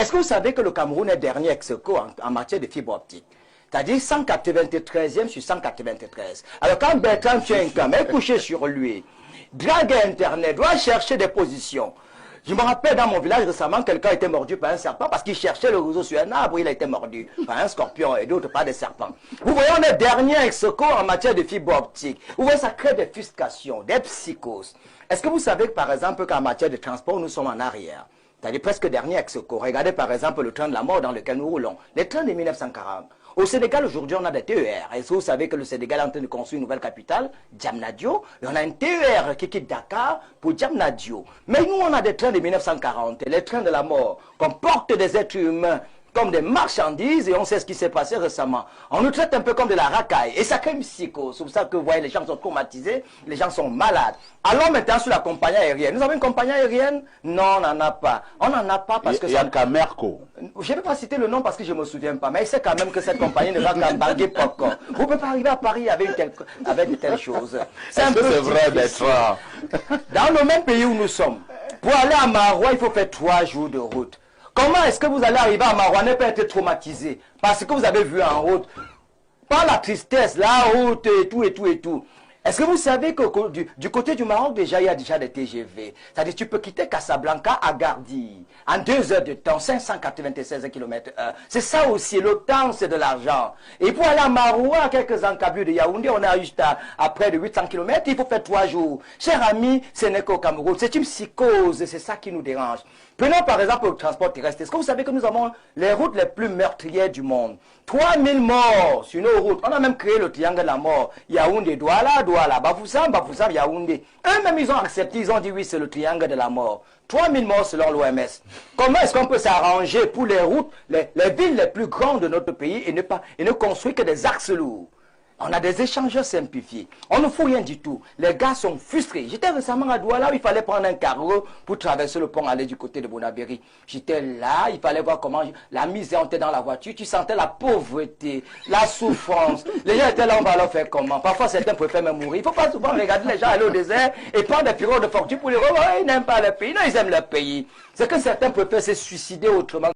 Est-ce que vous savez que le Cameroun est dernier ex-aequo en matière de fibre optique? C'est-à-dire 193e sur 193. Alors quand Bertrand Tchenkam est couché sur lui, drague Internet, doit chercher des positions. Je me rappelle dans mon village récemment, quelqu'un a été mordu par un serpent parce qu'il cherchait le réseau sur un arbre, il a été mordu par un scorpion et d'autres par des serpents. Vous voyez, on est dernier ex-aequo en matière de fibre optique. Vous voyez, ça crée des frustrations, des psychoses. Est-ce que vous savez que par exemple qu'en matière de transport, nous sommes en arrière? C'est-à-dire presque dernier ex-aequo. Regardez par exemple le train de la mort dans lequel nous roulons. Les trains de 1940. Au Sénégal, aujourd'hui, on a des TER. Est-ce que vous savez que le Sénégal est en train de construire une nouvelle capitale, Diamniadio, et on a un TER qui quitte Dakar pour Diamniadio. Mais nous, on a des trains de 1940, les trains de la mort, qu'on porte des êtres humains comme des marchandises, et on sait ce qui s'est passé récemment. On nous traite un peu comme de la racaille, et ça crée une psychose. C'est pour ça que vous voyez, les gens sont traumatisés, les gens sont malades. Allons maintenant sur la compagnie aérienne. Nous avons une compagnie aérienne? Non, on n'en a pas. On n'en a pas parce que... Il y a Camerco. Je ne vais pas citer le nom parce que je ne me souviens pas, mais il sait quand même que cette compagnie ne va qu'embarguer popcorn. Vous ne pouvez pas arriver à Paris avec de telles choses. Est-ce que c'est vrai d'être... Dans le même pays où nous sommes, pour aller à Maroua, il faut faire 3 jours de route. Comment est-ce que vous allez arriver à Maroua ne pas être traumatisé parce que vous avez vu en route, par la tristesse, la route et tout et tout et tout. Est-ce que vous savez que du côté du Maroc, déjà, il y a déjà des TGV. C'est-à-dire tu peux quitter Casablanca à Gardi en 2 heures de temps, 596 km/h. C'est ça aussi, le temps, c'est de l'argent. Et pour aller à Maroua, à quelques encablures de Yaoundé, on a juste à près de 800 km, il faut faire 3 jours. Chers amis, ce n'est qu'au Cameroun. C'est une psychose, c'est ça qui nous dérange. Prenons par exemple le transport terrestre. Est-ce que vous savez que nous avons les routes les plus meurtrières du monde? 3000 morts sur nos routes. On a même créé le triangle de la mort. Yaoundé, Douala, Douala, Bafoussam, Bafoussam, Yaoundé. Eux-mêmes, ils ont accepté, ils ont dit oui, c'est le triangle de la mort. 3000 morts selon l'OMS. Comment est-ce qu'on peut s'arranger pour les routes, les villes les plus grandes de notre pays et ne construire que des axes lourds? On a des échangeurs simplifiés. On ne fout rien du tout. Les gars sont frustrés. J'étais récemment à Douala où il fallait prendre un cargo pour traverser le pont, aller du côté de Bonabéry. J'étais là, il fallait voir comment la misère était dans la voiture. Tu sentais la pauvreté, la souffrance. Les gens étaient là, on va leur faire comment? Parfois, certains préfèrent même mourir. Il ne faut pas souvent regarder les gens aller au désert et prendre des pirogues de fortune pour les revoir. Ils n'aiment pas le pays. Non, ils aiment leur pays. C'est que certains préfèrent se suicider autrement.